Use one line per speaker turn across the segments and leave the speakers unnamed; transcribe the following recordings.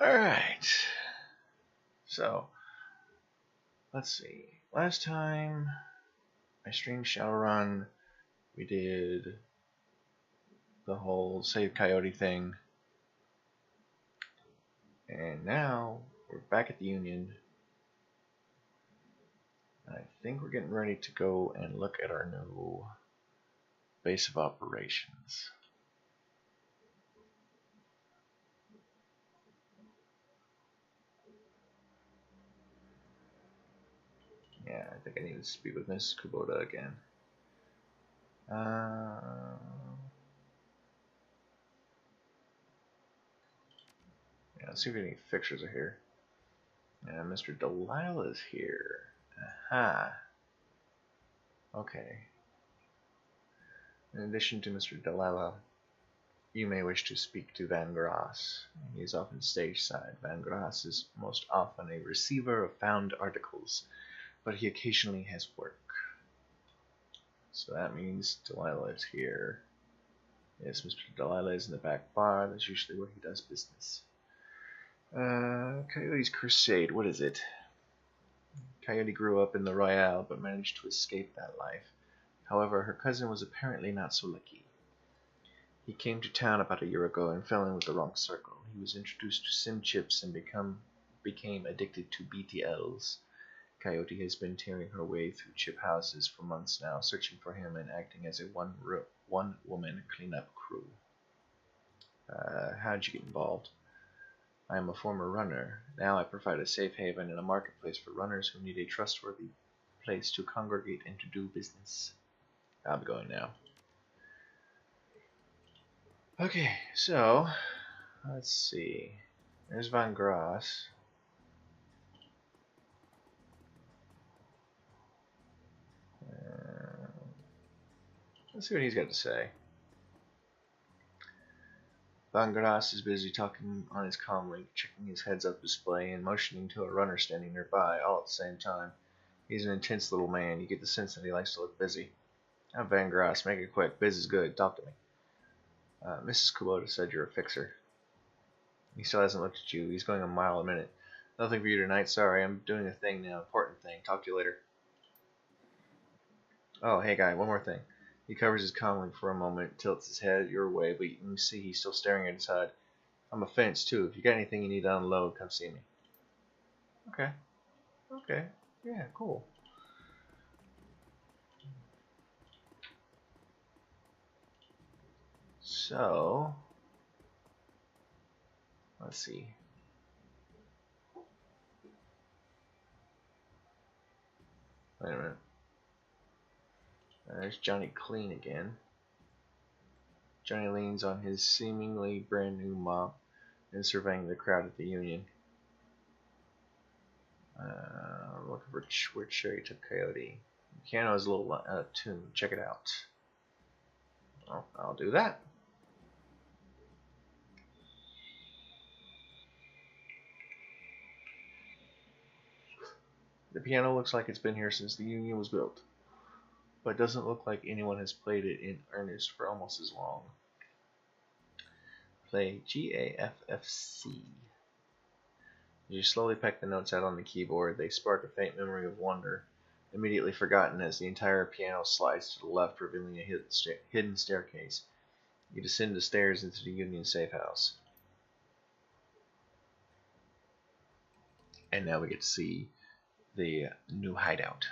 Alright. So, let's see. Last time I streamed Shadowrun, we did the whole save coyote thing. And now we're back at the Union. I think we're getting ready to go and look at our new base of operations. Yeah, I think I need to speak with Miss Kubota again. Yeah, let's see if any fixtures are here. Yeah, Mr. Delilah's here. Aha. Okay. In addition to Mr. Delilah, you may wish to speak to Van Grass. He is often stage side. Van Grass is most often a receiver of found articles, but he occasionally has work. So that means Delilah is here. Yes, Mr. Delilah is in the back bar. That's usually where he does business. Coyote's Crusade, what is it? Coyote grew up in the Royale, but managed to escape that life. However, her cousin was apparently not so lucky. He came to town about a year ago and fell in with the wrong circle. He was introduced to sim chips and became addicted to BTLs. Coyote has been tearing her way through chip houses for months now, searching for him and acting as a one-woman cleanup crew. How'd you get involved? I am a former runner. Now I provide a safe haven and a marketplace for runners who need a trustworthy place to congregate and to do business. I'll be going now. Okay, so let's see. There's Van Grass. Let's see what he's got to say. Van Grass is busy talking on his comlink, checking his heads-up display, and motioning to a runner standing nearby, all at the same time. He's an intense little man. You get the sense that he likes to look busy. I'm Van Grass. Make it quick. Biz is good. Talk to me. Mrs. Kubota said you're a fixer. He still hasn't looked at you. He's going a mile a minute. Nothing for you tonight. Sorry, I'm doing a thing now. Important thing. Talk to you later. Oh, hey guy, one more thing. He covers his comlink for a moment, tilts his head your way, but you can see he's still staring at his HUD. I'm a fence too. If you got anything you need to unload, come see me. Okay. Okay. Yeah, cool. So, let's see. Wait a minute. There's Johnny Clean again. Johnny leans on his seemingly brand new mop and surveying the crowd at the Union. Looking for where Cherry took Coyote. The piano is a little out of tune. Check it out. Well, I'll do that. The piano looks like it's been here since the Union was built, but doesn't look like anyone has played it in earnest for almost as long. Play GAFFC. As you slowly peck the notes out on the keyboard, they spark a faint memory of wonder, immediately forgotten as the entire piano slides to the left, revealing a hidden staircase. You descend the stairs into the Union safe house. And now we get to see the new hideout.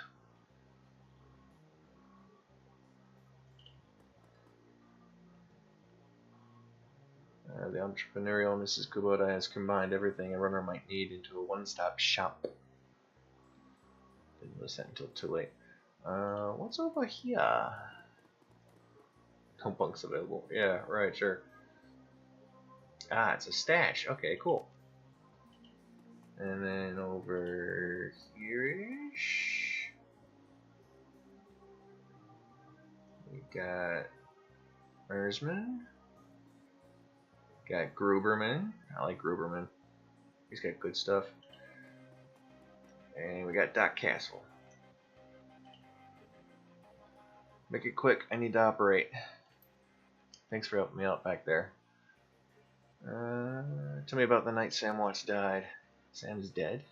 The entrepreneurial Mrs. Kubota has combined everything a runner might need into a one-stop shop. Didn't listen until too late. What's over here? No bunks available. Yeah, right, sure. Ah, it's a stash. Okay, cool. And then over here-ish, we got Mersman. Got Gruberman. I like Gruberman. He's got good stuff. And we got Doc Castle. Make it quick. I need to operate. Thanks for helping me out back there. Tell me about the night Sam Watts died. Sam's dead?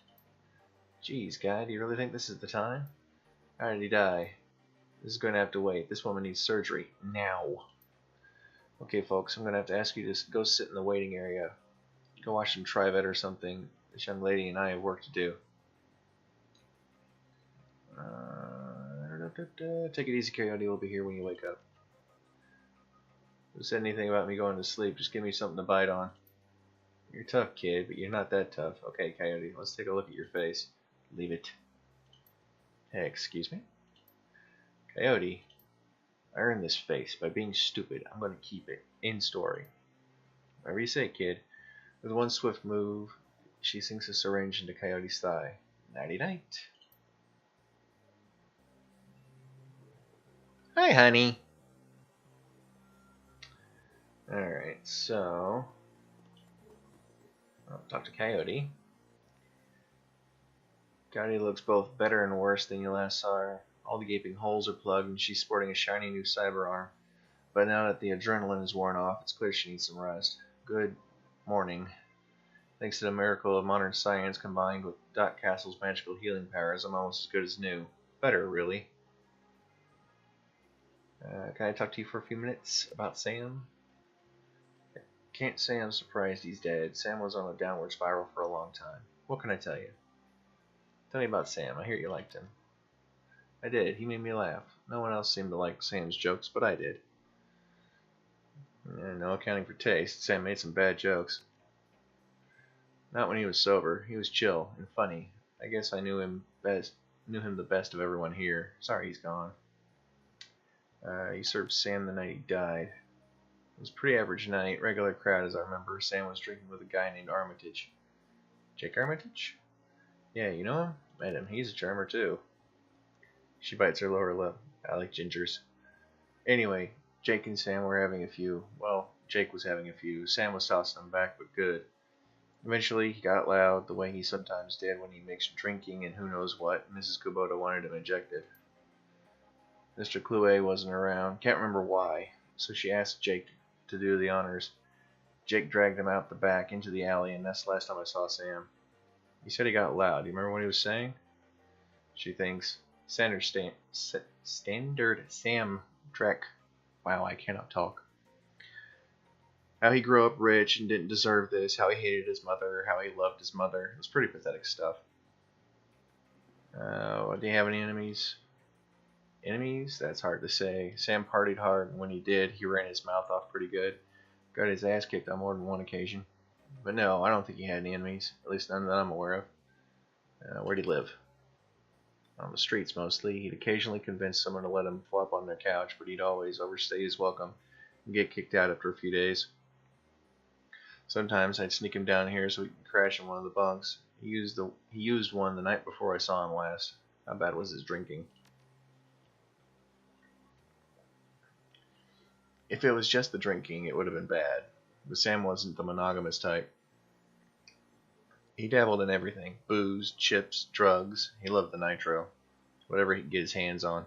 Jeez, guy, do you really think this is the time? How did he die? This is going to have to wait. This woman needs surgery. Now. Okay, folks, I'm going to have to ask you to go sit in the waiting area. Go watch some Trivet or something. This young lady and I have work to do. Take it easy, Coyote. We'll be here when you wake up. Who said anything about me going to sleep? Just give me something to bite on. You're tough, kid, but you're not that tough. Okay, Coyote, let's take a look at your face. Leave it. Hey, excuse me? Coyote, I earned this face by being stupid. I'm going to keep it. In story. Whatever you say, kid. With one swift move, she sinks a syringe into Coyote's thigh. Nighty-night. Hi, honey. Alright, so I'll talk to Coyote. Coyote looks both better and worse than you last saw her. All the gaping holes are plugged and she's sporting a shiny new cyber arm. But now that the adrenaline is worn off, it's clear she needs some rest. Good morning. Thanks to the miracle of modern science combined with Dot Castle's magical healing powers, I'm almost as good as new. Better, really. Can I talk to you for a few minutes about Sam? Can't say I'm surprised he's dead. Sam was on a downward spiral for a long time. What can I tell you? Tell me about Sam. I hear you liked him. I did. He made me laugh. No one else seemed to like Sam's jokes, but I did. No accounting for taste. Sam made some bad jokes. Not when he was sober. He was chill and funny. I guess I knew him the best of everyone here. Sorry he's gone. You served Sam the night he died. It was a pretty average night, regular crowd as I remember. Sam was drinking with a guy named Armitage. Jake Armitage? Yeah, you know him? Met him. He's a charmer too. She bites her lower lip. I like gingers. Anyway, Jake and Sam were having a few. Well, Jake was having a few. Sam was tossing them back, but good. Eventually, he got loud, the way he sometimes did when he mixed drinking and who knows what. Mrs. Kubota wanted him ejected. Mr. Clue wasn't around. Can't remember why. So she asked Jake to do the honors. Jake dragged him out the back into the alley, and that's the last time I saw Sam. He said he got loud. Do you remember what he was saying? She thinks. Standard Sam Drek. Wow, I cannot talk. How he grew up rich and didn't deserve this. How he hated his mother. How he loved his mother. It was pretty pathetic stuff. Do you have any enemies? Enemies? That's hard to say. Sam partied hard, and when he did, he ran his mouth off pretty good. Got his ass kicked on more than one occasion. But no, I don't think he had any enemies. At least none that I'm aware of. Where'd he live? On the streets, mostly. He'd occasionally convince someone to let him flop on their couch, but he'd always overstay his welcome and get kicked out after a few days. Sometimes I'd sneak him down here so he could crash in one of the bunks. He used one the night before I saw him last. How bad was his drinking? If it was just the drinking, it would have been bad. But Sam wasn't the monogamous type. He dabbled in everything. Booze, chips, drugs. He loved the nitro. Whatever he could get his hands on.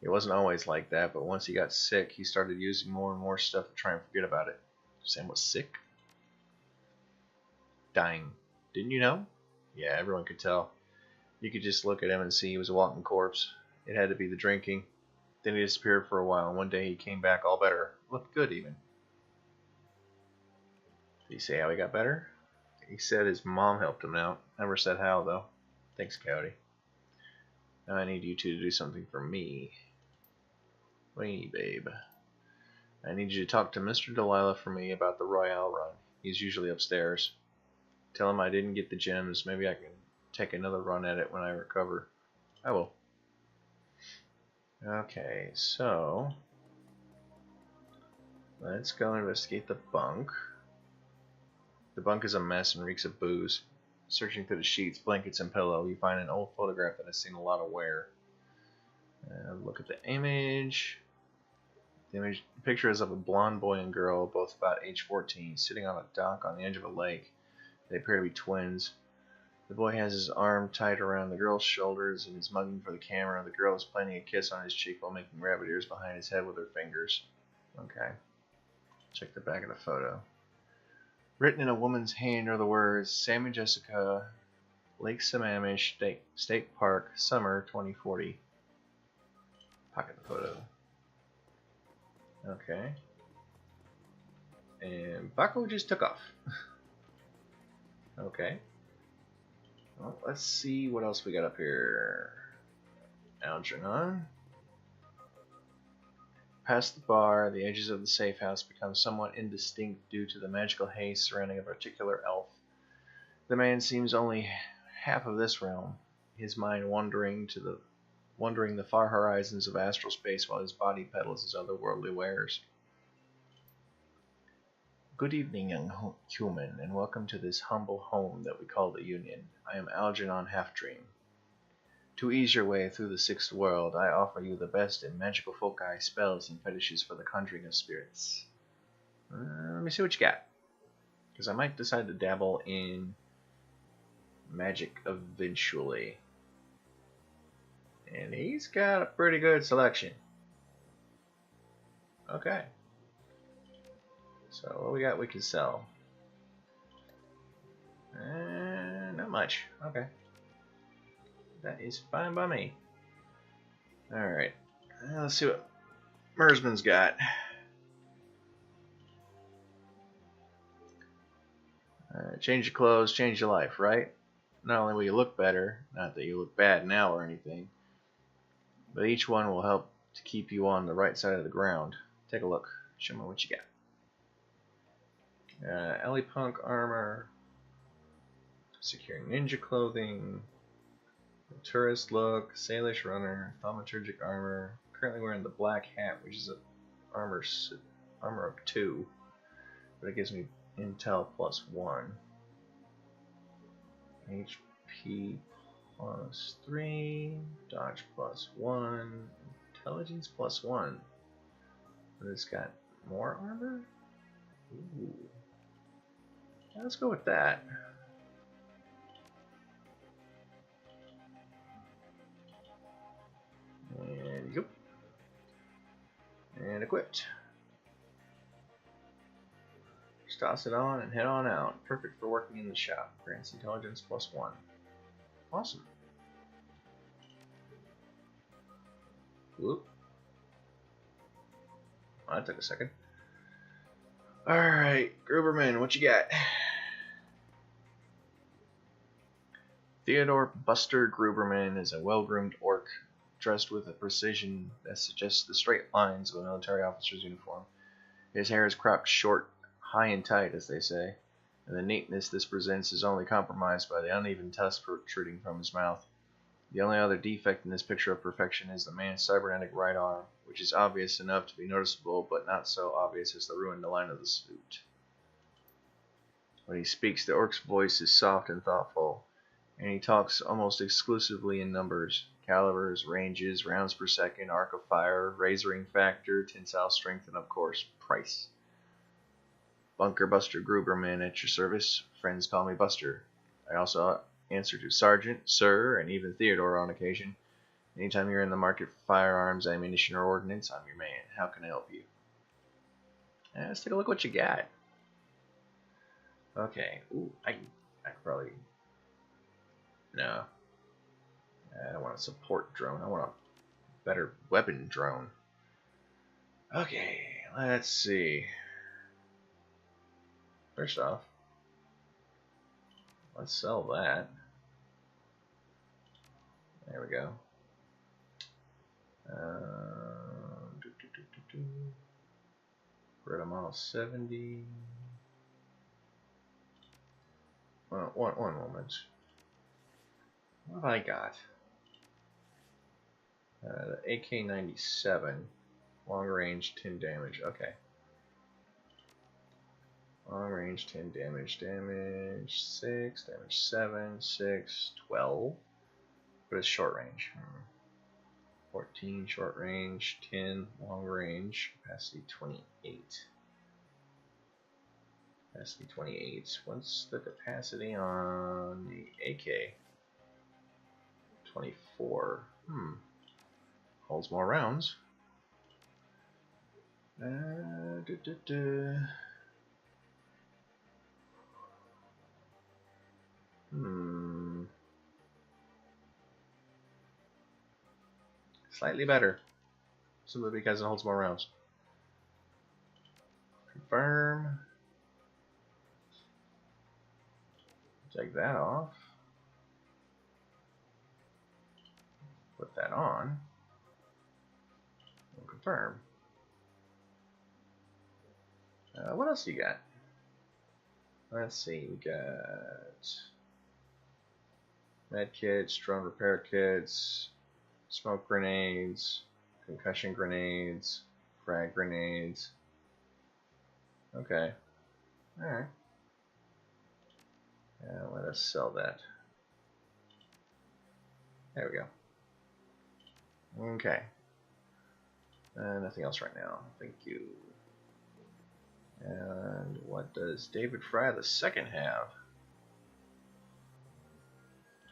It wasn't always like that, but once he got sick, he started using more and more stuff to try and forget about it. Sam was sick? Dying. Didn't you know? Yeah, everyone could tell. You could just look at him and see he was a walking corpse. It had to be the drinking. Then he disappeared for a while, and one day he came back all better. Looked good, even. Did he say how he got better? He said his mom helped him out. Never said how, though. Thanks, Coyote. Now I need you two to do something for me. What do you need, babe? I need you to talk to Mr. Delilah for me about the Royale run. He's usually upstairs. Tell him I didn't get the gems. Maybe I can take another run at it when I recover. I will. Okay, so let's go investigate the bunk. The bunk is a mess and reeks of booze. Searching through the sheets, blankets, and pillow, you find an old photograph that has seen a lot of wear. Look at the image. The picture is of a blonde boy and girl, both about age 14, sitting on a dock on the edge of a lake. They appear to be twins. The boy has his arm tied around the girl's shoulders and is mugging for the camera. The girl is planting a kiss on his cheek while making rabbit ears behind his head with her fingers. Okay. Check the back of the photo. Written in a woman's hand are the words Sam and Jessica, Lake Sammamish State Park, Summer 2040. Pocket the photo. Okay. And Baco just took off. Okay. Well, let's see what else we got up here. Algernon. Past the bar, the edges of the safe house become somewhat indistinct due to the magical haze surrounding a particular elf. The man seems only half of this realm, his mind wandering the far horizons of astral space while his body peddles his otherworldly wares. Good evening, young human, and welcome to this humble home that we call the Union. I am Algernon Halfdream. To ease your way through the sixth world, I offer you the best in magical foci, spells, and fetishes for the conjuring of spirits. Let me see what you got, because I might decide to dabble in magic eventually. And he's got a pretty good selection. Okay. So what we got we can sell? Not much. Okay. That is fine by me. Alright. Let's see what Mersman's got. Change your clothes, change your life, right? Not only will you look better, not that you look bad now or anything, but each one will help to keep you on the right side of the ground. Take a look. Show me what you got. Ellie Punk armor, secure ninja clothing, tourist look, Salish runner, thaumaturgic armor. Currently wearing the black hat, which is a armor of 2, but it gives me intel +1, HP +3, dodge +1, intelligence +1. But it's got more armor? Ooh. Yeah, let's go with that. And yep. And equipped. Just toss it on and head on out. Perfect for working in the shop. Grants intelligence +1. Awesome. Whoop. Oh, that took a second. Alright, Gruberman, what you got? Theodore Buster Gruberman is a well-groomed orc, dressed with a precision that suggests the straight lines of a military officer's uniform. His hair is cropped short, high and tight, as they say, and the neatness this presents is only compromised by the uneven tusk protruding from his mouth. The only other defect in this picture of perfection is the man's cybernetic right arm, which is obvious enough to be noticeable, but not so obvious as to ruin the line of the suit. When he speaks, the orc's voice is soft and thoughtful, and he talks almost exclusively in numbers: calibers, ranges, rounds per second, arc of fire, razoring factor, tensile strength, and of course, price. Bunker Buster Gruberman at your service. Friends call me Buster. I also answer to Sergeant, Sir, and even Theodore on occasion. Anytime you're in the market for firearms, ammunition, or ordnance, I'm your man. How can I help you? Let's take a look what you got. Okay. Ooh, I could probably... No. I don't want a support drone. I want a better weapon drone. Okay, let's see. First off, let's sell that. There we go. Red model 70. Well, one moment. What have I got? The AK-97. Long range, 10 damage. Okay. Long range, 10 damage. Damage 6, damage 7, 6, 12. But it's short range. 14 short range, 10 long range, capacity 28. Capacity 28. What's the capacity on the AK? 24. Holds more rounds. Slightly better. Simply because it holds more rounds. Confirm. Take that off. Put that on. And confirm. What else you got? Let's see. We got med kits, drone repair kits, smoke grenades, concussion grenades, frag grenades. Okay. Alright. Let us sell that. There we go. Okay. Nothing else right now. Thank you. And what does David Fry II have?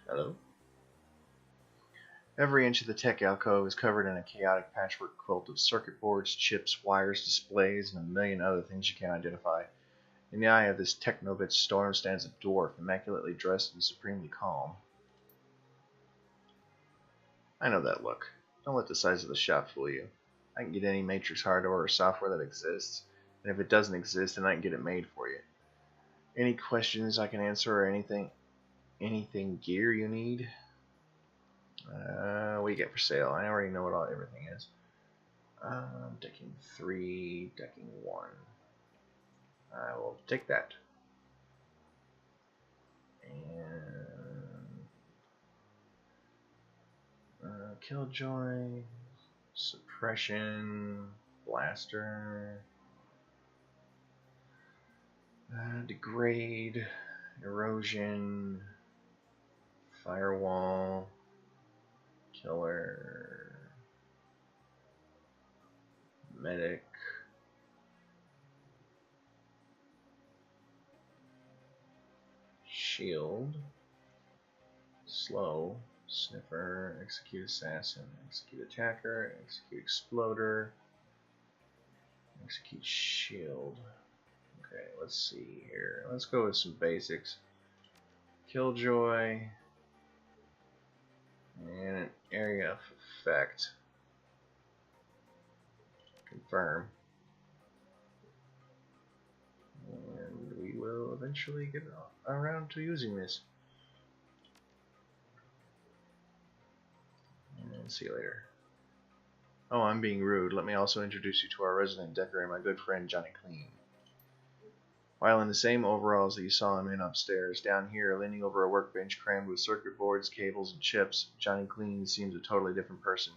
Hello? Every inch of the tech alcove is covered in a chaotic patchwork quilt of circuit boards, chips, wires, displays, and a million other things you can't identify. In the eye of this technobit storm stands a dwarf, immaculately dressed and supremely calm. I know that look. Don't let the size of the shop fool you. I can get any Matrix hardware or software that exists, and if it doesn't exist, then I can get it made for you. Any questions I can answer or anything gear you need? What do you get for sale? I already know what everything is. Decking 3, decking 1. I will take that. And Killjoy, suppression, blaster, degrade, erosion, firewall, killer, medic, shield, slow, sniffer, execute assassin, execute attacker, execute exploder, execute shield. Okay, let's see here. Let's go with some basics. Killjoy and an area of effect. Confirm. And we will eventually get around to using this. And see you later. Oh, I'm being rude. Let me also introduce you to our resident decorator, my good friend Johnny Clean. While in the same overalls that you saw him in upstairs, down here, leaning over a workbench crammed with circuit boards, cables, and chips, Johnny Clean seems a totally different person.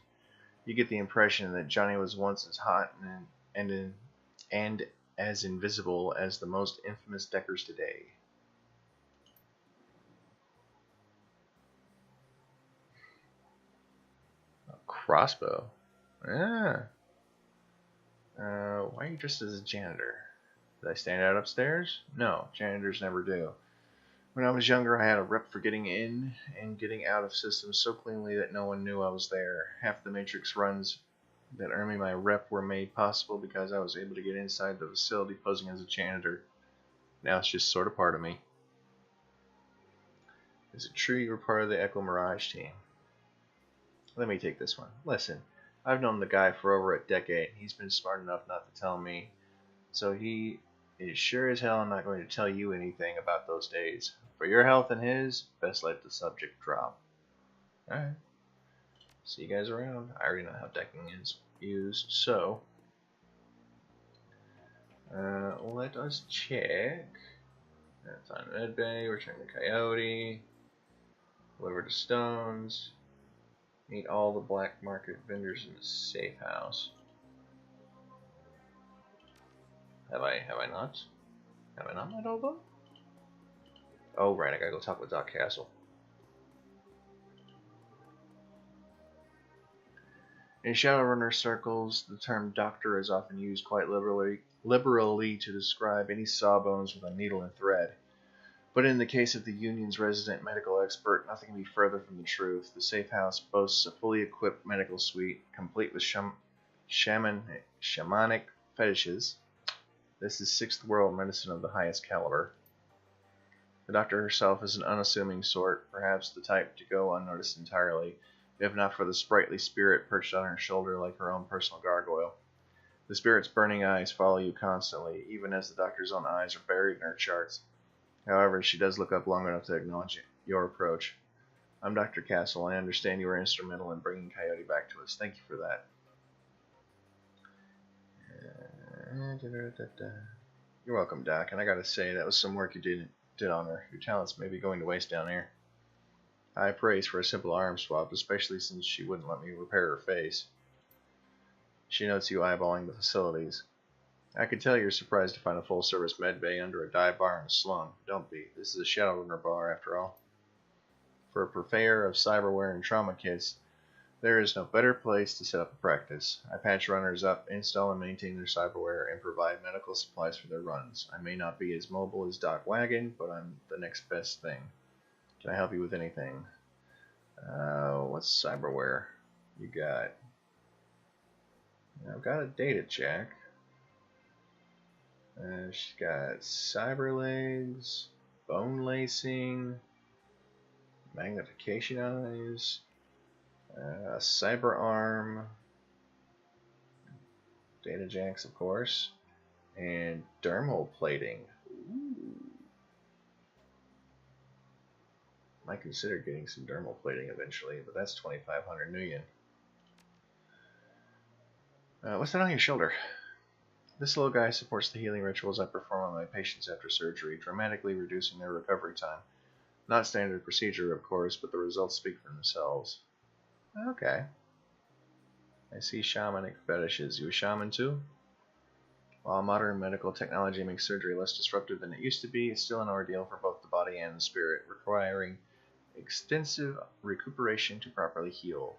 You get the impression that Johnny was once as hot and as invisible as the most infamous deckers today. A crossbow? Ah. Why are you dressed as a janitor? Did I stand out upstairs? No, janitors never do. When I was younger, I had a rep for getting in and getting out of systems so cleanly that no one knew I was there. Half the Matrix runs that earned me my rep were made possible because I was able to get inside the facility posing as a janitor. Now it's just sort of part of me. Is it true you were part of the Echo Mirage team? Let me take this one. Listen, I've known the guy for over a decade. He's been smart enough not to tell me. So he is sure as hell not going to tell you anything about those days. For your health and his, best let the subject drop. Alright. See you guys around. I already know how decking is used, so let us check. That's on Medbay, return to Coyote, deliver to Stones, meet all the black market vendors in the safe house. Have I not? Have I not met all of them? Oh right, I gotta go talk with Doc Castle. In Shadowrunner circles, the term doctor is often used quite liberally to describe any sawbones with a needle and thread. But in the case of the Union's resident medical expert, nothing can be further from the truth. The safe house boasts a fully equipped medical suite, complete with shamanic fetishes. This is sixth world medicine of the highest caliber. The doctor herself is an unassuming sort, perhaps the type to go unnoticed entirely, if not for the sprightly spirit perched on her shoulder like her own personal gargoyle. The spirit's burning eyes follow you constantly, even as the doctor's own eyes are buried in her charts. However, she does look up long enough to acknowledge your approach. I'm Dr. Castle. I understand you were instrumental in bringing Coyote back to us. Thank you for that. You're welcome, Doc. And I gotta say, that was some work you did on her. Your talents may be going to waste down here. High praise for a simple arm swap, especially since she wouldn't let me repair her face. She notes you eyeballing the facilities. I could tell you're surprised to find a full-service med bay under a dive bar in a slum. Don't be. This is a Shadowrunner bar, after all. For a purveyor of cyberware and trauma kits, there is no better place to set up a practice. I patch runners up, install and maintain their cyberware, and provide medical supplies for their runs. I may not be as mobile as Doc Wagon, but I'm the next best thing. Can I help you with anything? What's cyberware you got? I've got a data check. She's got cyber legs, bone lacing, magnification eyes, cyber arm, data jacks, of course, and dermal plating. Ooh. Might consider getting some dermal plating eventually, but that's 2,500 New Yen. What's that on your shoulder? This little guy supports the healing rituals I perform on my patients after surgery, dramatically reducing their recovery time. Not standard procedure, of course, but the results speak for themselves. Okay. I see shamanic fetishes. You a shaman too? While modern medical technology makes surgery less disruptive than it used to be, it's still an ordeal for both the body and the spirit, requiring extensive recuperation to properly heal.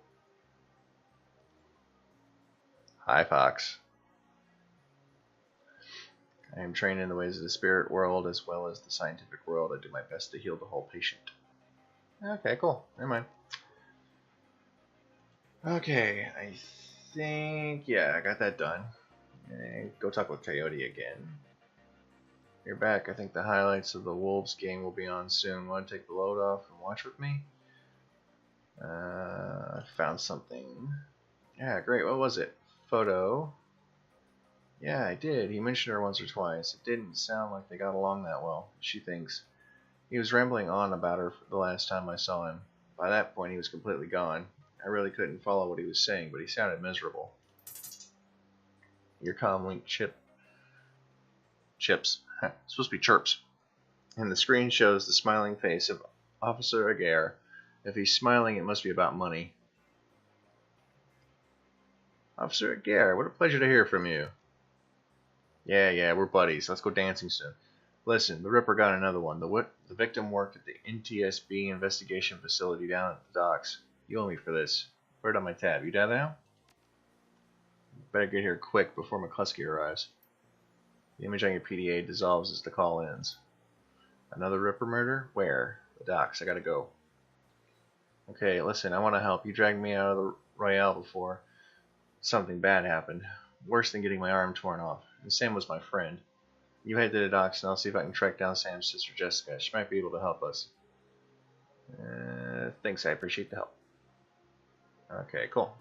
Hi, Fox. I am trained in the ways of the spirit world as well as the scientific world. I do my best to heal the whole patient. Okay, cool. Never mind. Okay, I think, yeah, I got that done. And go talk with Coyote again. You're back. I think the highlights of the Wolves game will be on soon. Want to take the load off and watch with me? I found something. Yeah, great. What was it? Photo. Yeah, I did. He mentioned her once or twice. It didn't sound like they got along that well, she thinks. He was rambling on about her the last time I saw him. By that point, he was completely gone. I really couldn't follow what he was saying, but he sounded miserable. Your comm link chips. It's supposed to be chirps. And the screen shows the smiling face of Officer Aguirre. If he's smiling, it must be about money. Officer Aguirre, what a pleasure to hear from you. Yeah, we're buddies. Let's go dancing soon. Listen, the Ripper got another one. The victim worked at the NTSB investigation facility down at the docks. You owe me for this. Put it on my tab. You down now? Better get here quick before McCluskey arrives. The image on your PDA dissolves as the call ends. Another Ripper murder? Where? The docks. I gotta go. Okay, listen, I want to help. You dragged me out of the Royale before something bad happened. Worse than getting my arm torn off. And Sam was my friend. You head to the docks and I'll see if I can track down Sam's sister Jessica. She might be able to help us. Thanks, I appreciate the help. Okay, cool.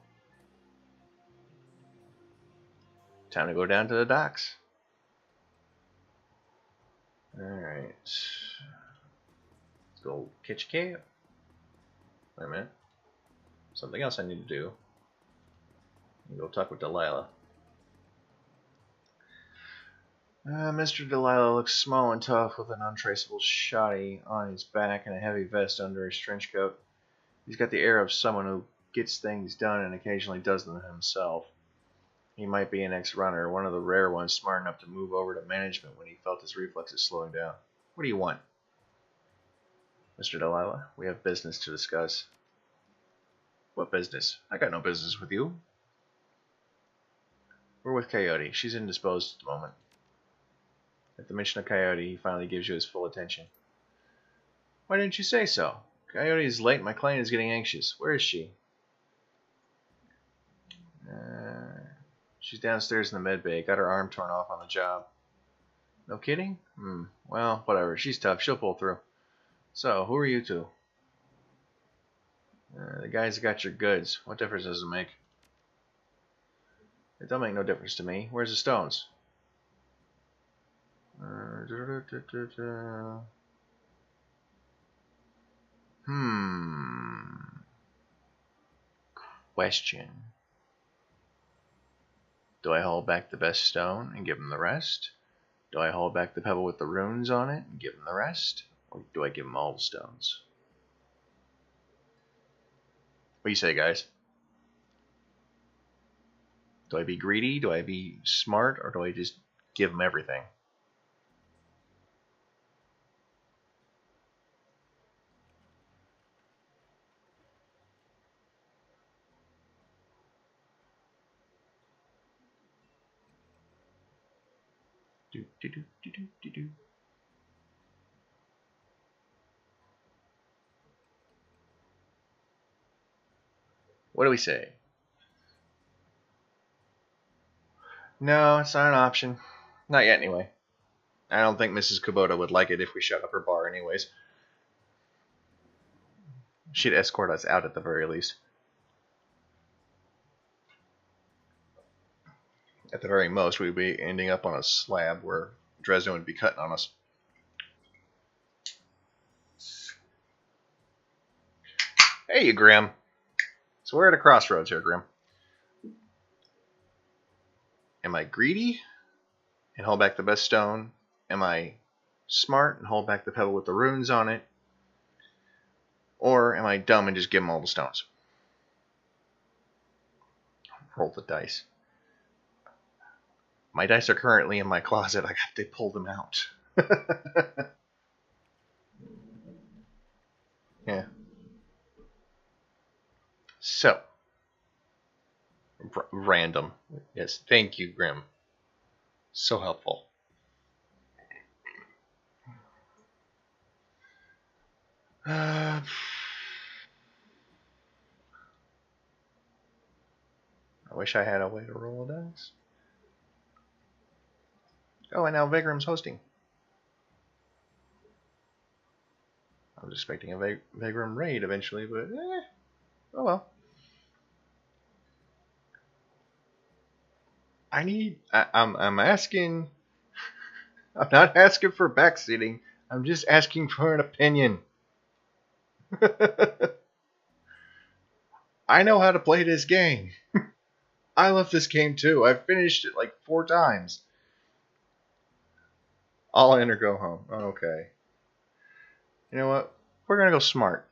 Time to go down to the docks. Alright. Let's go catch a cab. Wait a minute. Something else I need to do. Go talk with Delilah. Mr. Delilah looks small and tough with an untraceable shoddy on his back and a heavy vest under his trench coat. He's got the air of someone who gets things done and occasionally does them himself. He might be an ex-runner, one of the rare ones smart enough to move over to management when he felt his reflexes slowing down. What do you want? Mr. Delilah, we have business to discuss. What business? I got no business with you. We're with Coyote. She's indisposed at the moment. At the mention of Coyote, he finally gives you his full attention. Why didn't you say so? Coyote is late. My client is getting anxious. Where is she? She's downstairs in the med bay. Got her arm torn off on the job. No kidding? Well, whatever. She's tough. She'll pull through. So, who are you two? The guys that got your goods. What difference does it make? It don't make no difference to me. Where's the stones? Question. Do I hold back the best stone and give him the rest? Do I hold back the pebble with the runes on it and give him the rest? Or do I give him all the stones? What do you say, guys? Do I be greedy? Do I be smart? Or do I just give him everything? Do, do, do, do, do, do, do. What do we say? No, it's not an option. Not yet, anyway. I don't think Mrs. Kubota would like it if we shut up her bar, anyways. She'd escort us out at the very least. At the very most, we'd be ending up on a slab where Dresden would be cutting on us. Hey, Grim. So we're at a crossroads here, Grim. Am I greedy and hold back the best stone? Am I smart and hold back the pebble with the runes on it? Or am I dumb and just give him all the stones? Roll the dice. My dice are currently in my closet. I have to pull them out. Yeah. So. Random. Yes, thank you, Grim. So helpful. I wish I had a way to roll a dice. Oh, and now Vigram's hosting. I was expecting a Vigram raid eventually, but oh well. I'm asking. I'm not asking for backseating. I'm just asking for an opinion. I know how to play this game. I love this game too. I've finished it like 4 times. All in or go home. Okay. You know what? We're gonna go smart.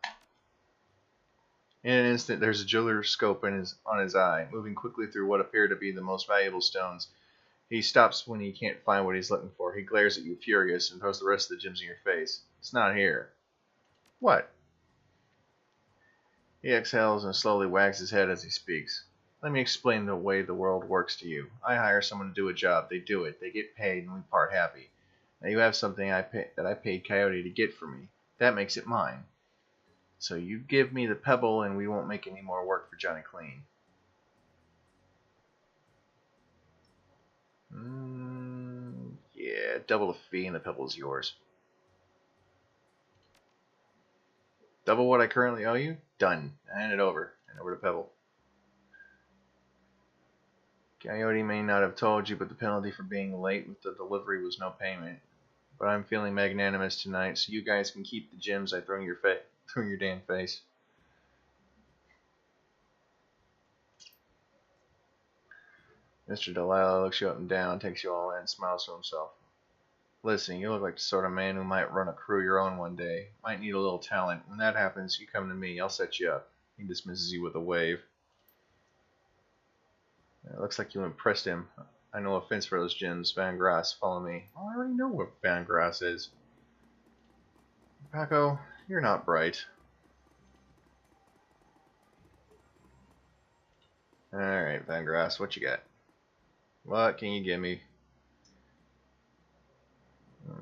In an instant, there's a jeweler's scope on his eye, moving quickly through what appear to be the most valuable stones. He stops when he can't find what he's looking for. He glares at you furious and throws the rest of the gems in your face. It's not here. What? He exhales and slowly wags his head as he speaks. Let me explain the way the world works to you. I hire someone to do a job. They do it. They get paid, and we part happy. Now you have something that I paid Coyote to get for me. That makes it mine. So you give me the pebble, and we won't make any more work for Johnny Clean. Yeah, double the fee, and the pebble's yours. Double what I currently owe you? Done. Hand it over. Hand over the pebble. Coyote may not have told you, but the penalty for being late with the delivery was no payment. But I'm feeling magnanimous tonight, so you guys can keep the gems I throw in your damn face. Mr. Delilah looks you up and down, takes you all in, and smiles to himself. Listen, you look like the sort of man who might run a crew your own one day. Might need a little talent. When that happens, you come to me. I'll set you up. He dismisses you with a wave. It looks like you impressed him. I know a fence for those gems. Van Grass, follow me. Oh, I already know what Van Grass is. Paco, you're not bright. Alright, Van Grass, what you got? What can you give me? I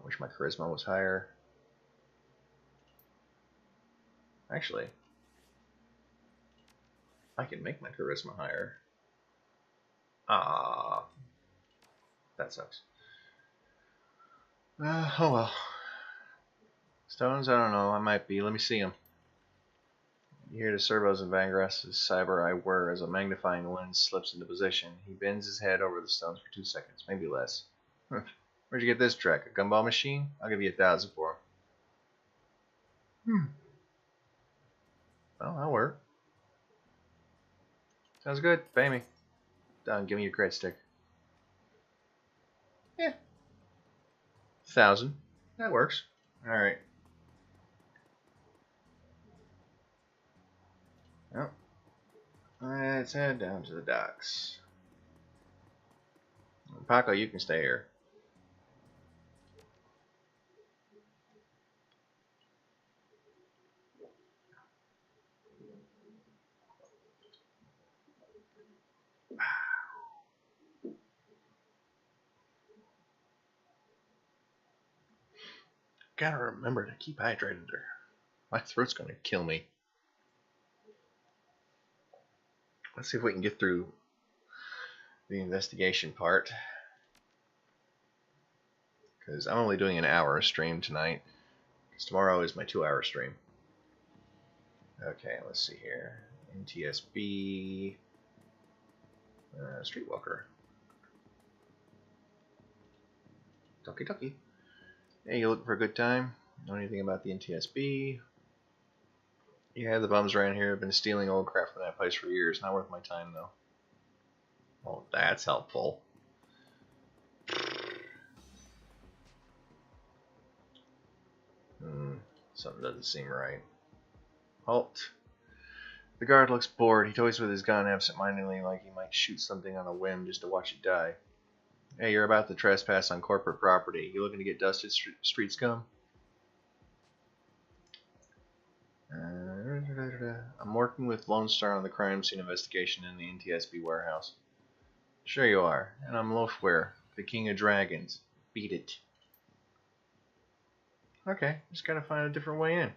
wish my charisma was higher. Actually, I can make my charisma higher. Ah, that sucks. Oh well. Stones? I don't know. I might be. Let me see them. You hear the servos in Vangrass's cyber eye whir as a magnifying lens slips into position. He bends his head over the stones for 2 seconds, maybe less. Where'd you get this track? A gumball machine? I'll give you 1,000 for him. Well, that'll work. Sounds good. Pay me. Done. Give me your credit stick. Yeah. 1,000. That works. Alright. Well, let's head down to the docks. Paco, you can stay here. Gotta remember to keep hydrated or my throat's gonna kill me. Let's see if we can get through the investigation part. Because I'm only doing an hour stream tonight. Because tomorrow is my 2-hour stream. Okay, let's see here. NTSB. Streetwalker. Talkie talkie. Hey, you looking for a good time? Know anything about the NTSB? Yeah, the bums around here have been stealing old crap from that place for years. Not worth my time, though. Oh, that's helpful. Something doesn't seem right. Halt. The guard looks bored. He toys with his gun absent-mindedly like he might shoot something on a whim just to watch it die. Hey, you're about to trespass on corporate property. You looking to get dusted, street scum? I'm working with Lone Star on the crime scene investigation in the NTSB warehouse. Sure you are. And I'm Loafware, the king of dragons. Beat it. Okay, just gotta find a different way in.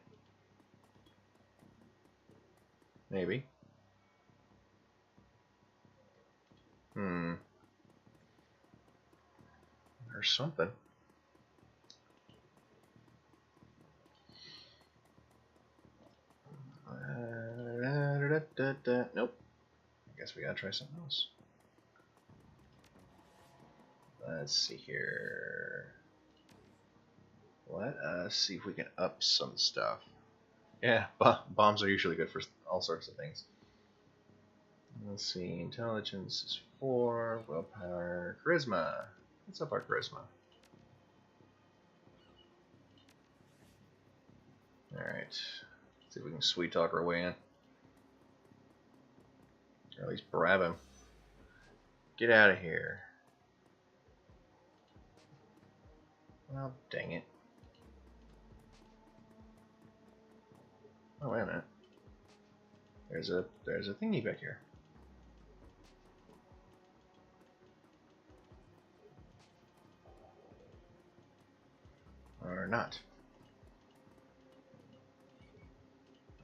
Maybe. There's something. Nope. I guess we gotta try something else. Let's see here. Let us see if we can up some stuff. Yeah, bombs are usually good for all sorts of things. Let's see. Intelligence is 4. Willpower. Charisma. Let's up our charisma. Alright. See if we can sweet talk our way in. Or at least bribe him. Get out of here. Well, dang it. Oh, wait a minute. There's a thingy back here. Or not.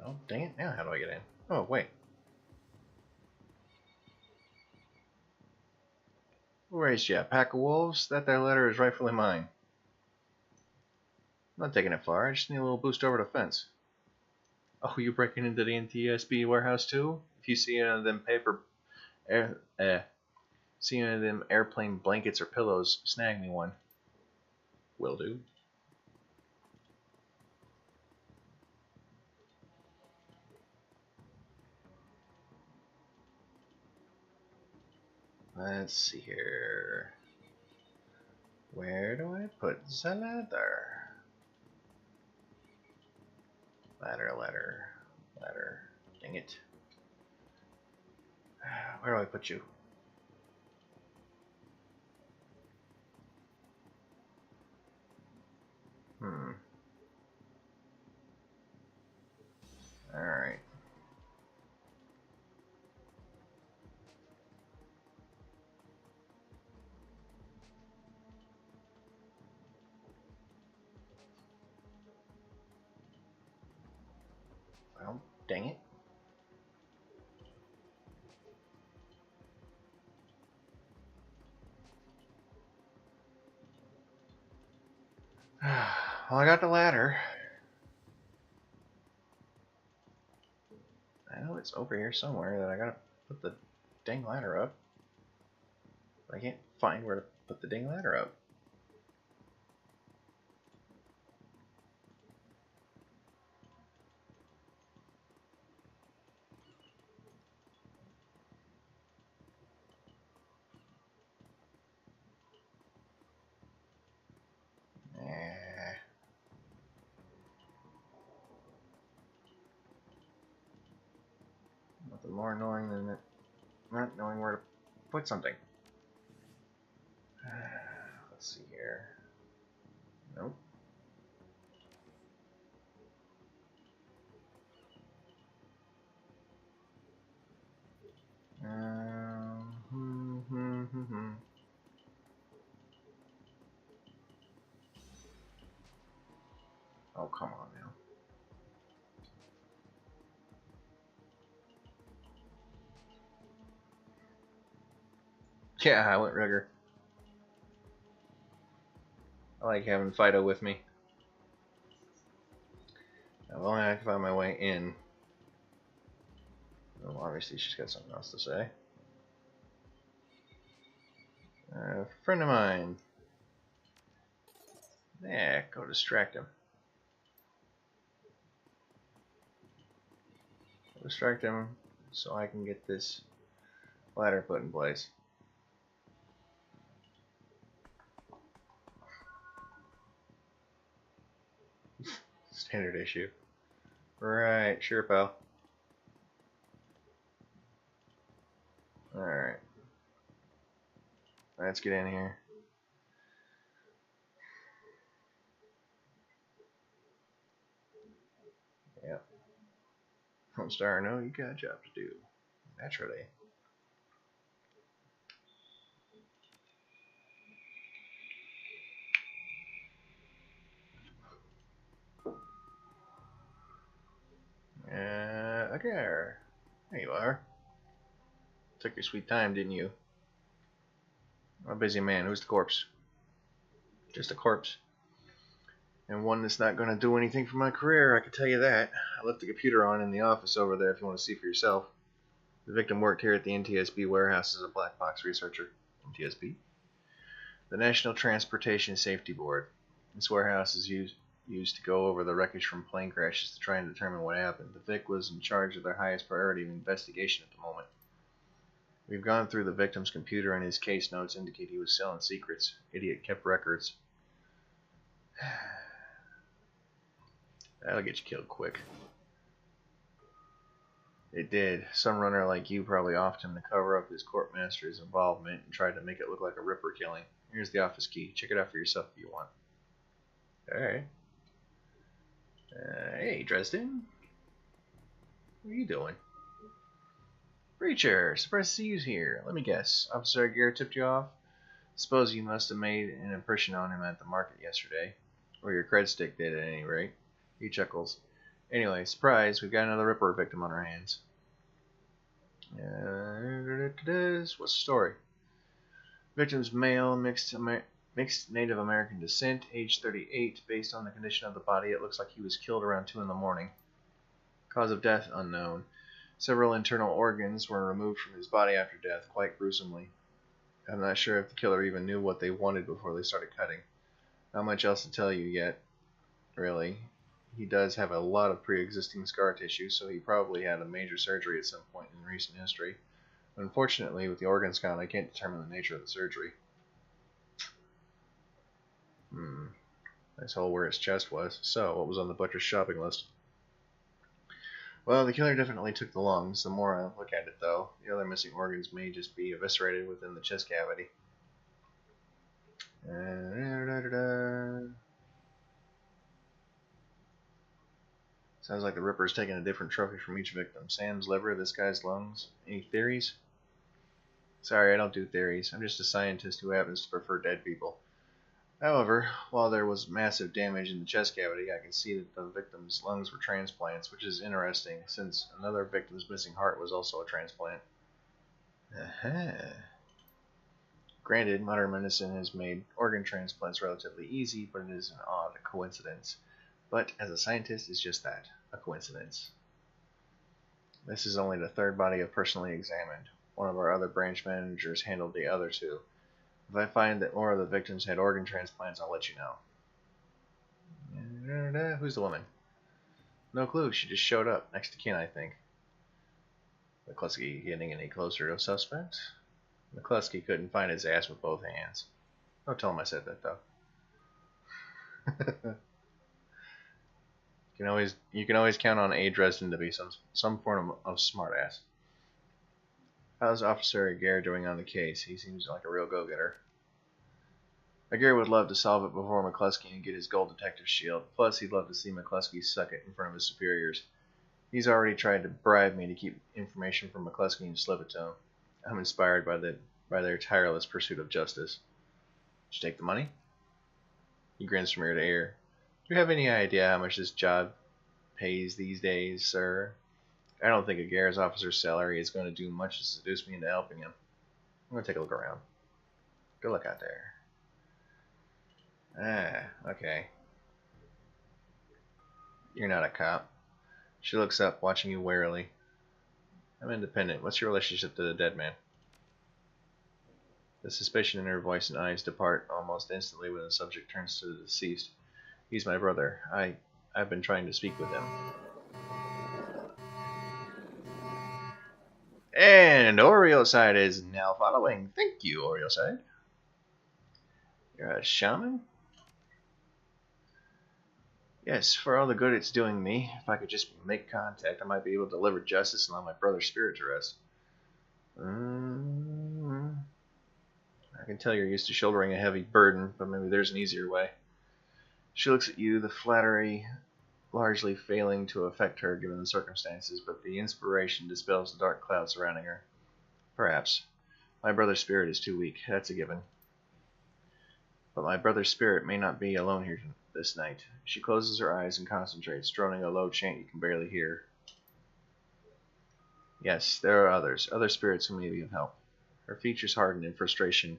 Oh, dang it. Now how do I get in? Oh, wait. Who raised you? A pack of wolves? That there letter is rightfully mine. I'm not taking it far. I just need a little boost over the fence. Oh, you breaking into the NTSB warehouse too? If you see any of them see any of them airplane blankets or pillows, snag me one. Will do. Let's see here. Where do I put the ladder? Ladder. Dang it. Where do I put you? Alright. Well, dang it. Well, I got the ladder. I know it's over here somewhere that I gotta put the dang ladder up. But I can't find where to put the dang ladder up. Nothing more annoying than it not knowing where to put something. Let's see here. Nope. Oh, come on now. Yeah, I went rigger. I like having Fido with me. Well, I can find my way in. Well, obviously, she's got something else to say. A friend of mine. Yeah, go distract him. Go distract him so I can get this ladder put in place. Standard issue. Right, sure, pal. Alright. Let's get in here. Yep. Home star, no, you got a job to do. Naturally. Okay. There you are. Took your sweet time, didn't you? I'm a busy man. Who's the corpse? Just a corpse. And one that's not going to do anything for my career, I can tell you that. I left the computer on in the office over there if you want to see for yourself. The victim worked here at the NTSB warehouse as a black box researcher. NTSB? The National Transportation Safety Board. This warehouse is used to go over the wreckage from plane crashes to try and determine what happened. The Vic was in charge of their highest priority of investigation at the moment. We've gone through the victim's computer and his case notes indicate he was selling secrets. Idiot kept records. That'll get you killed quick. It did. Some runner like you probably offed him to cover up his courtmaster's involvement and tried to make it look like a Ripper killing. Here's the office key. Check it out for yourself if you want. Alright. Hey, Dresden. What are you doing? Preacher, surprised to see you here. Let me guess. Officer Aguirre tipped you off? Suppose you must have made an impression on him at the market yesterday. Or your cred stick did at any rate. He chuckles. Anyway, surprise, we've got another Ripper victim on our hands. What's the story? Victim's male, mixed Native American descent, age 38. Based on the condition of the body, it looks like he was killed around 2 in the morning. Cause of death unknown. Several internal organs were removed from his body after death, quite gruesomely. I'm not sure if the killer even knew what they wanted before they started cutting. Not much else to tell you yet, really. He does have a lot of pre-existing scar tissue, so he probably had a major surgery at some point in recent history. Unfortunately, with the organs gone, I can't determine the nature of the surgery. Nice hole where his chest was. So, what was on the butcher's shopping list? Well, the killer definitely took the lungs. The more I look at it, though, the other missing organs may just be eviscerated within the chest cavity. Sounds like the Ripper's taking a different trophy from each victim. Sam's liver, this guy's lungs. Any theories? Sorry, I don't do theories. I'm just a scientist who happens to prefer dead people. However, while there was massive damage in the chest cavity, I can see that the victim's lungs were transplants, which is interesting, since another victim's missing heart was also a transplant. Granted, modern medicine has made organ transplants relatively easy, but it is an odd coincidence. But as a scientist, it's just that, a coincidence. This is only the third body I've personally examined. One of our other branch managers handled the other two. If I find that more of the victims had organ transplants, I'll let you know. Who's the woman? No clue. She just showed up. Next to kin, I think. McCluskey getting any closer to a suspect? McCluskey couldn't find his ass with both hands. Don't tell him I said that, though. You can always count on A. Dresden to be some form of smartass. How's Officer Aguirre doing on the case? He seems like a real go-getter. Aguirre would love to solve it before McCluskey and get his gold detective shield. Plus, he'd love to see McCluskey suck it in front of his superiors. He's already tried to bribe me to keep information from McCluskey and slip it to him. I'm inspired by their tireless pursuit of justice. Did you take the money? He grins from ear to ear. Do you have any idea how much this job pays these days, sir? I don't think Aguirre's officer's salary is going to do much to seduce me into helping him. I'm going to take a look around. Good luck out there. Ah, okay. You're not a cop. She looks up, watching you warily. I'm independent. What's your relationship to the dead man? The suspicion in her voice and eyes depart almost instantly when the subject turns to the deceased. He's my brother. I've been trying to speak with him. And Orioside is now following. Thank you, Orioside. You're a shaman? Yes, for all the good it's doing me. If I could just make contact, I might be able to deliver justice and allow my brother's spirit to rest. I can tell you're used to shouldering a heavy burden, but maybe there's an easier way. She looks at you, the flattery largely failing to affect her given the circumstances, but the inspiration dispels the dark cloud surrounding her. Perhaps. My brother's spirit is too weak, that's a given. But my brother's spirit may not be alone here this night. She closes her eyes and concentrates, droning a low chant you can barely hear. Yes, there are others, other spirits who may be of help. Her features harden in frustration,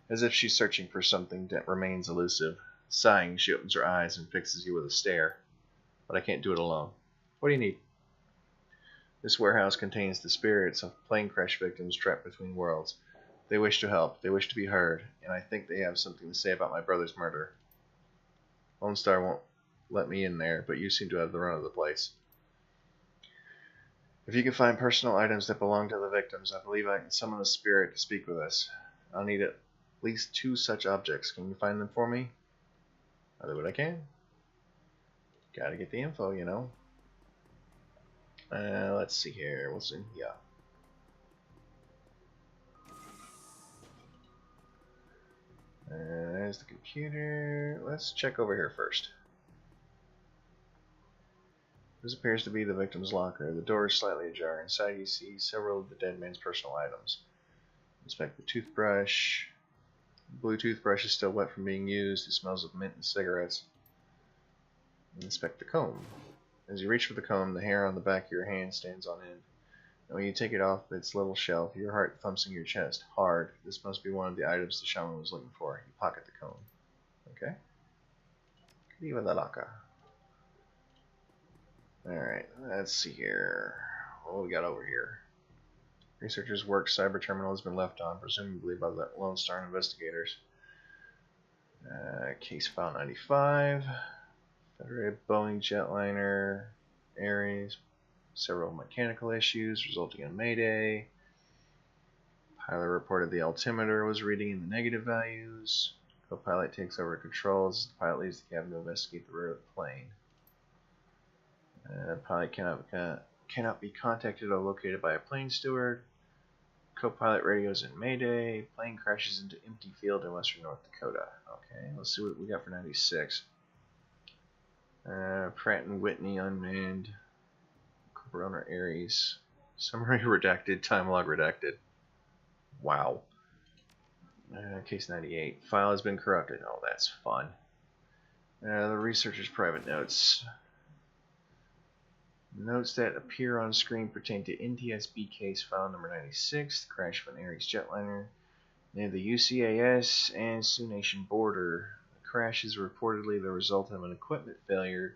as if she's searching for something that remains elusive. Sighing, she opens her eyes and fixes you with a stare. But I can't do it alone. What do you need? This warehouse contains the spirits of plane crash victims trapped between worlds. They wish to help, they wish to be heard, and I think they have something to say about my brother's murder. Lone Star won't let me in there, but you seem to have the run of the place. If you can find personal items that belong to the victims, I believe I can summon a spirit to speak with us. I'll need at least 2 such objects. Can you find them for me? I'll do what I can. Gotta get the info, you know. Let's see here. What's in here? There's the computer. Let's check over here first. This appears to be the victim's locker. The door is slightly ajar. Inside you see several of the dead man's personal items. Inspect the toothbrush. The blue toothbrush is still wet from being used. It smells of mint and cigarettes. Inspect the comb. As you reach for the comb, the hair on the back of your hand stands on end. And when you take it off its little shelf, your heart thumps in your chest. Hard. This must be one of the items the shaman was looking for. You pocket the comb. Okay. Viva la loca. Alright, let's see here. What we got over here? Researchers' work cyber terminal has been left on, presumably by the Lone Star investigators. Case file 95. Federated Boeing jetliner. Ares. Several mechanical issues resulting in mayday. Pilot reported the altimeter was reading in the negative values. Co-pilot takes over controls. The pilot leaves the cabin to investigate the rear of the plane. Pilot cannot be contacted or located by a plane steward. Co-pilot radios in mayday. Plane crashes into empty field in western North Dakota. Okay, let's see what we got for 96. Pratt and Whitney unmanned. Corporate owner Ares. Summary redacted. Time log redacted. Wow. Case 98. File has been corrupted. Oh, that's fun. The researcher's private notes. Notes that appear on screen pertain to NTSB case file number 96, the crash of an Ares jetliner near the UCAS and Sioux Nation border. The crash is reportedly the result of an equipment failure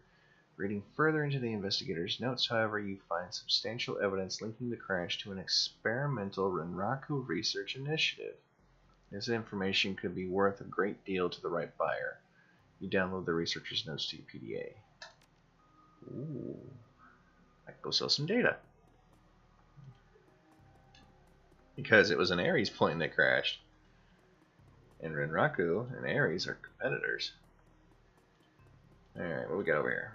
Reading further into the investigator's notes, however, you find substantial evidence linking the crash to an experimental Renraku research initiative. This information could be worth a great deal to the right buyer. You download the researcher's notes to your PDA. Ooh, I can go sell some data. Because it was an Ares plane that crashed. And Renraku and Ares are competitors. Alright, what we got over here?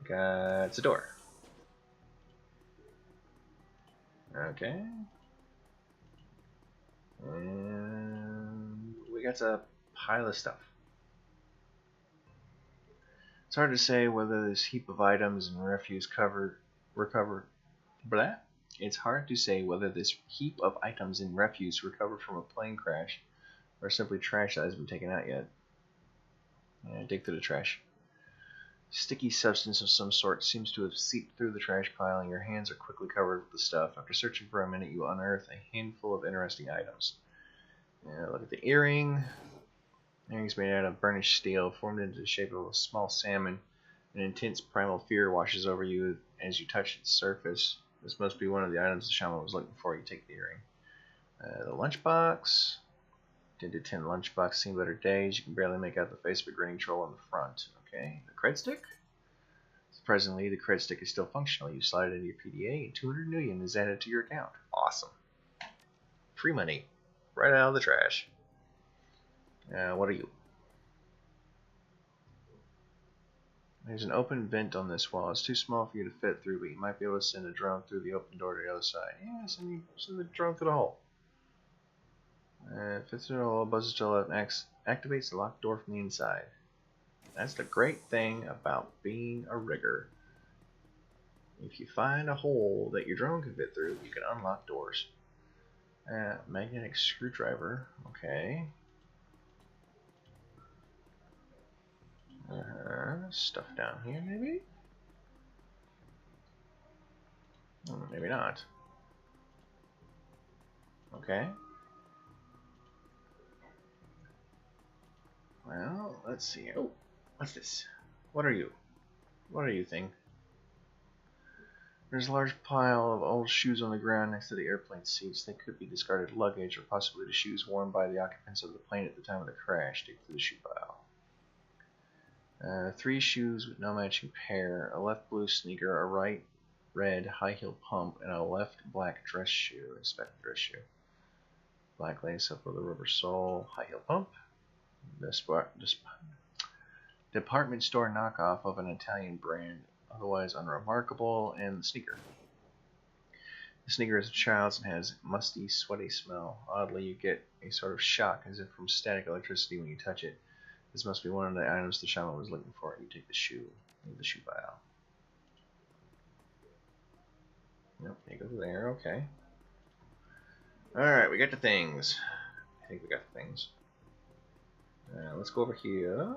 We got it's a door. Okay. And we got a pile of stuff. It's hard to say whether this heap of items and refuse It's hard to say whether this heap of items and refuse recovered from a plane crash or simply trash that hasn't been taken out yet. Yeah, dig through the trash. Sticky substance of some sort seems to have seeped through the trash pile, and your hands are quickly covered with the stuff. After searching for a minute, you unearth a handful of interesting items. Yeah, look at the earring. The earring's made out of burnished steel, formed into the shape of a small salmon. An intense primal fear washes over you as you touch its surface. This must be one of the items the shaman was looking for. You take the earring. The lunchbox. 10 to 10 lunchbox, seen better days. You can barely make out the face of a grinning troll on the front. Okay, the cred stick. Surprisingly, the cred stick is still functional. You slide it into your PDA, and 200 million is added to your account. Awesome. Free money, right out of the trash. What are you? There's an open vent on this wall. It's too small for you to fit through, but you might be able to send a drone through the open door to the other side. Yeah, send the drone through the hole. Fits through the hole, buzzes to the left, activates the locked door from the inside. That's the great thing about being a rigger. If you find a hole that your drone can fit through, you can unlock doors. Magnetic screwdriver. Okay. Stuff down here, maybe? Maybe not. Okay. Well, let's see. Oh, what's this? What are you? What are you, thing? There's a large pile of old shoes on the ground next to the airplane seats. They could be discarded luggage or possibly the shoes worn by the occupants of the plane at the time of the crash. Dig through the shoe pile. 3 shoes with no matching pair, a left blue sneaker, a right red high heel pump, and a left black dress shoe. Inspect the dress shoe. Black lace up with a rubber sole, high heel pump. Department store knockoff of an Italian brand, otherwise unremarkable, and the sneaker. The sneaker is a child's and has a musty, sweaty smell. Oddly, you get a sort of shock, as if from static electricity when you touch it. This must be one of the items the shaman was looking for. You take the shoe. Leave the shoe pile. Nope, you go there. Okay. Alright, we got the things. I think we got the things. Let's go over here.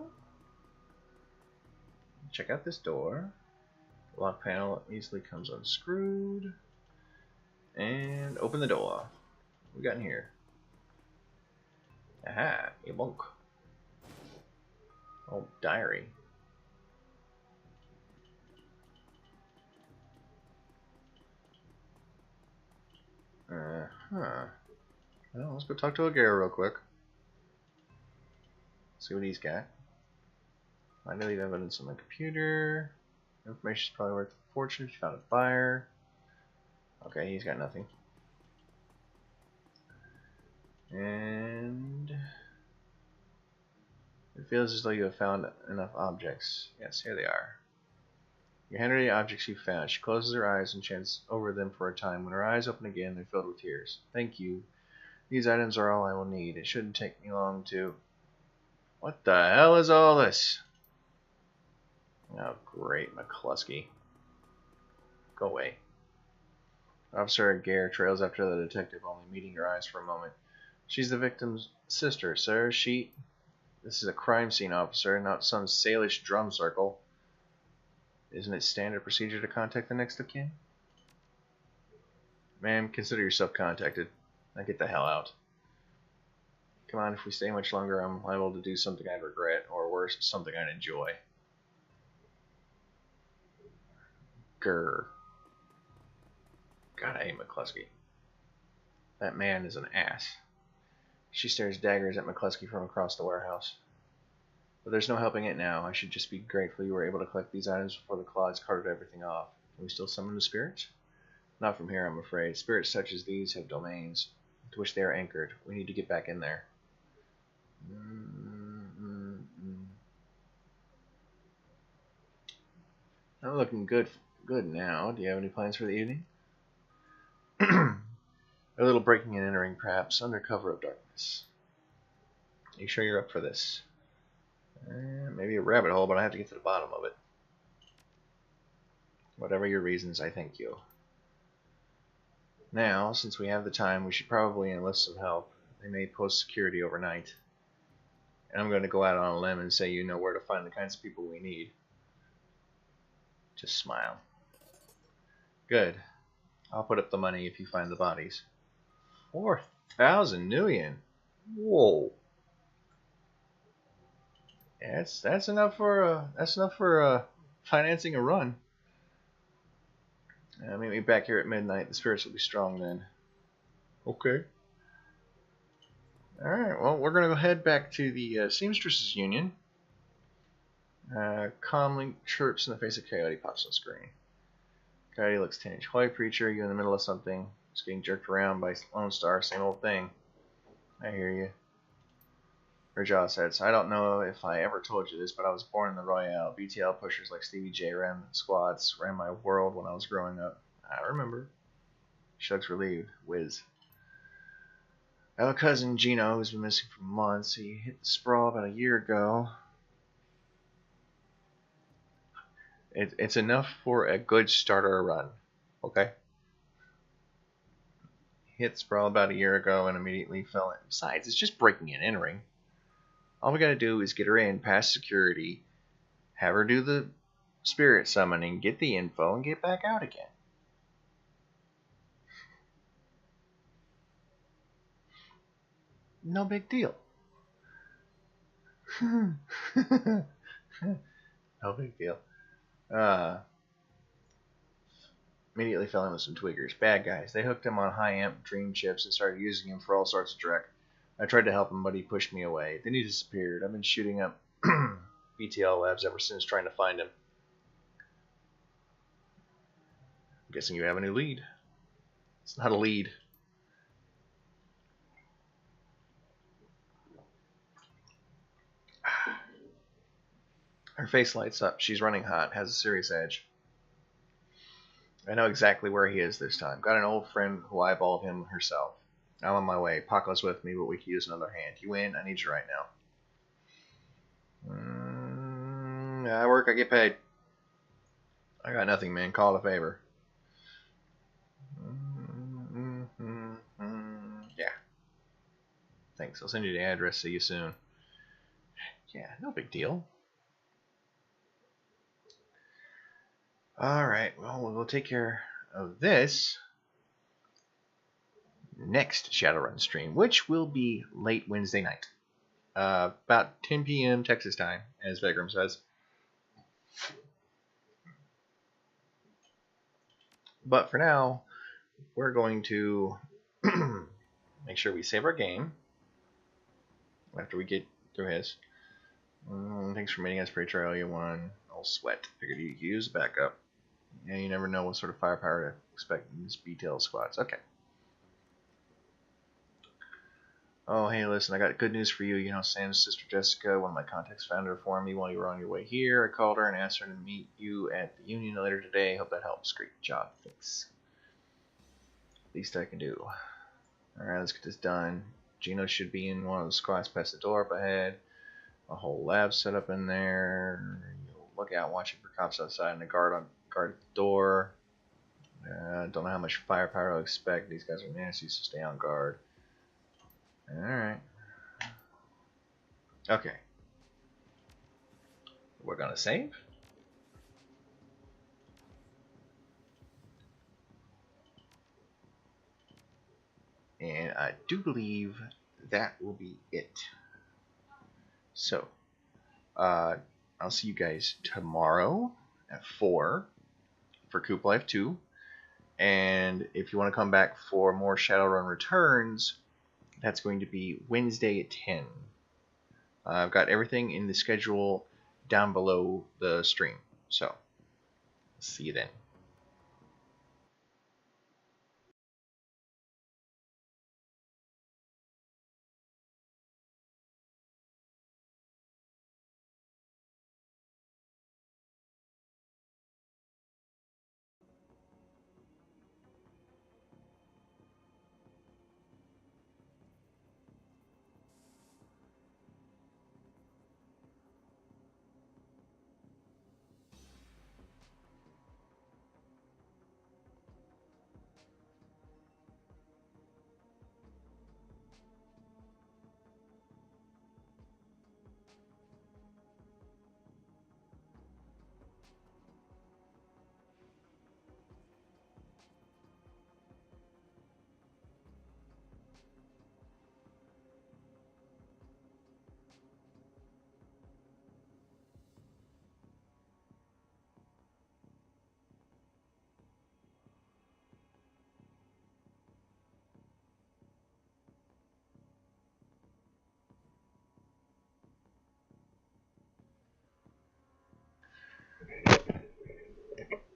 Check out this door. The lock panel easily comes unscrewed. And open the door. What we got in here? Aha, a monk. Oh, diary. Well, let's go talk to Agara real quick. See what he's got. I know you have evidence on the computer. Information's probably worth a fortune if you found a buyer. Okay, he's got nothing. And it feels as though you have found enough objects. Yes, here they are. You hand her the objects you found. She closes her eyes and chants over them for a time. When her eyes open again, they're filled with tears. Thank you. These items are all I will need. It shouldn't take me long to... What the hell is all this? Oh, great, McCluskey. Go away. Officer Gare trails after the detective, only meeting her eyes for a moment. She's the victim's sister, sir. This is a crime scene, officer, not some Salish drum circle. Isn't it standard procedure to contact the next of kin? Ma'am, consider yourself contacted. Now get the hell out. Come on, if we stay much longer, I'm liable to do something I'd regret, or worse, something I'd enjoy. Grr. God, I hate McCluskey. That man is an ass. She stares daggers at McCluskey from across the warehouse. But there's no helping it now. I should just be grateful you were able to collect these items before the Claws carted everything off. Can we still summon the spirits? Not from here, I'm afraid. Spirits such as these have domains to which they are anchored. We need to get back in there. Not looking good now. Do you have any plans for the evening? A little breaking and entering, perhaps, under cover of darkness. Are you sure you're up for this? Maybe a rabbit hole, but I have to get to the bottom of it. Whatever your reasons, I thank you. Now, since we have the time, we should probably enlist some help. They may post security overnight. And I'm going to go out on a limb and say you know where to find the kinds of people we need. Just smile. Good. I'll put up the money if you find the bodies. 4,000 Nuyen. Whoa. Yeah, that's enough for financing a run. Meet me back here at midnight. The spirits will be strong then. Okay. All right. Well, we're gonna go head back to the Seamstresses Union. Calmly chirps in the face of Coyote pops on screen. Coyote looks 10-inch. Holy preacher, you in the middle of something? Just getting jerked around by Lone Star. Same old thing. I hear you. Her jaw says, I don't know if I ever told you this, but I was born in the Royale. BTL pushers like Stevie J ran squads, ran my world when I was growing up. I remember. Shug's relieved. Whiz. I have a cousin, Gino, who's been missing for months. He hit the sprawl about a year ago. It's enough for a good starter run. Okay? Hit sprawl about a year ago and immediately fell in. Besides, it's just breaking and entering. All we gotta do is get her in past security, have her do the spirit summoning, get the info, and get back out again. No big deal. No big deal. Immediately fell in with some tweakers. Bad guys. They hooked him on high-amp dream chips and started using him for all sorts of dreck. I tried to help him, but he pushed me away. Then he disappeared. I've been shooting up BTL labs ever since trying to find him. I'm guessing you have a new lead. It's not a lead. Her face lights up. She's running hot. Has a serious edge. I know exactly where he is this time. Got an old friend who eyeballed him herself. I'm on my way. Paco's with me, but we could use another hand. You in? I need you right now. I work, I get paid. I got nothing, man. Call it a favor. Yeah. Thanks. I'll send you the address. See you soon. Yeah, no big deal. Alright, well, we'll take care of this next Shadowrun stream, which will be late Wednesday night. About 10 p.m. Texas time, as Vagram says. But for now, we're going to make sure we save our game after we get through his. Thanks for meeting us, Pretrial. You won. I'll sweat. Figured you could use backup. Yeah, you never know what sort of firepower to expect in these BTL squads. Okay. Oh, hey, listen, I got good news for you. You know, Sam's sister Jessica, one of my contacts, found her for me while you were on your way here. I called her and asked her to meet you at the Union later today. Hope that helps. Great job. Thanks. Least I can do. Alright, let's get this done. Gino should be in one of the squads past the door up ahead. A whole lab set up in there. Look out, watching for cops outside and a guard at the door. Don't know how much firepower I'll expect. These guys are nasty, so stay on guard. Alright. Okay. We're gonna save. And I do believe that will be it. So, I'll see you guys tomorrow at 4 for Coop Life 2. And if you want to come back for more Shadowrun Returns, that's going to be Wednesday at 10. I've got everything in the schedule down below the stream. So, see you then.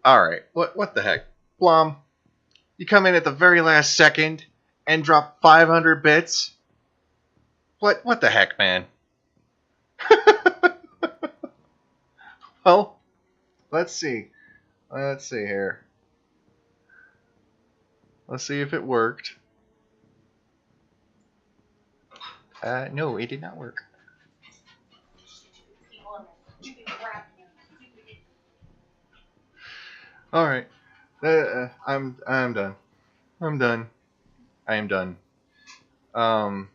Alright, what the heck? Blom, you come in at the very last second and drop 500 bits? What the heck, man? Well, let's see. Let's see here. Let's see if it worked. No, it did not work. Alright. I'm done. I'm done. I am done. I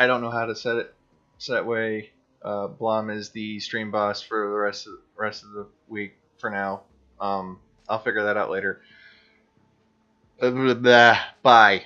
don't know how to set it. So that way, Blom is the stream boss for the rest of the week for now. I'll figure that out later. Bye.